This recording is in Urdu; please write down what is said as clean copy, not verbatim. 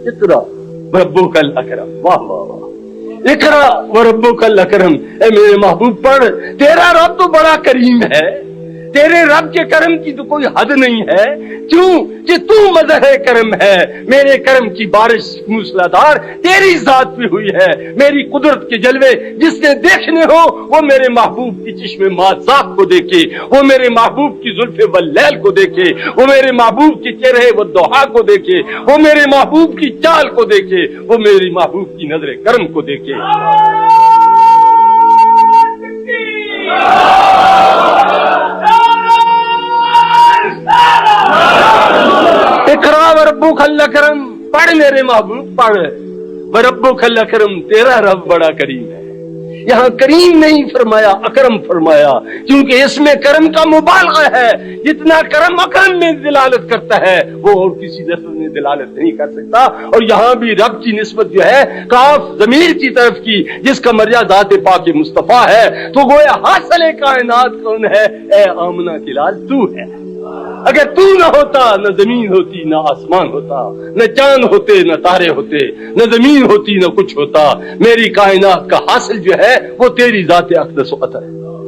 اقرا وربکل اکرم، واہ واہ واہ، اقرا وربکل اکرم، اے میرے محبوب پڑھ، تیرا رب تو بڑا کریم ہے، تیرے رب کے کرم کی تو کوئی حد نہیں ہے، کیوں کہ تو مظہر کرم ہے، میرے کرم کی بارش موسلادھار تیری ذات پہ ہوئی ہے، میری قدرت کے جلوے جس نے دیکھنے ہو وہ میرے محبوب کی چشم مازاق کو دیکھے، وہ میرے محبوب کی زلف واللیل کو دیکھے، وہ میرے محبوب کی چہرے والضحا کو دیکھے، وہ میرے محبوب کی چال کو دیکھے، وہ میری محبوب کی نظر کرم کو دیکھے۔ اقرا وربک الاکرم، پڑھ میرے محبوب پڑھ، وربک الاکرم، تیرا رب بڑا کریم ہے۔ یہاں کریم نہیں فرمایا، اکرم فرمایا، کیونکہ اس میں کرم کا مبالغہ ہے، جتنا کرم اکرم میں دلالت کرتا ہے وہ اور کسی لفظ میں دلالت نہیں کر سکتا۔ اور یہاں بھی رب کی نسبت جو ہے کاف ضمیر کی طرف کی، جس کا مرجع ذات پاک مصطفیٰ ہے، تو گویا حاصل کائنات کون ہے؟ اے آمنہ کے لال تو ہے۔ اگر تو نہ ہوتا نہ زمین ہوتی نہ آسمان ہوتا، نہ چاند ہوتے نہ تارے ہوتے، نہ زمین ہوتی نہ کچھ ہوتا، میری کائنات کا حاصل جو ہے وہ تیری ذات اقدس و اطہر ہے۔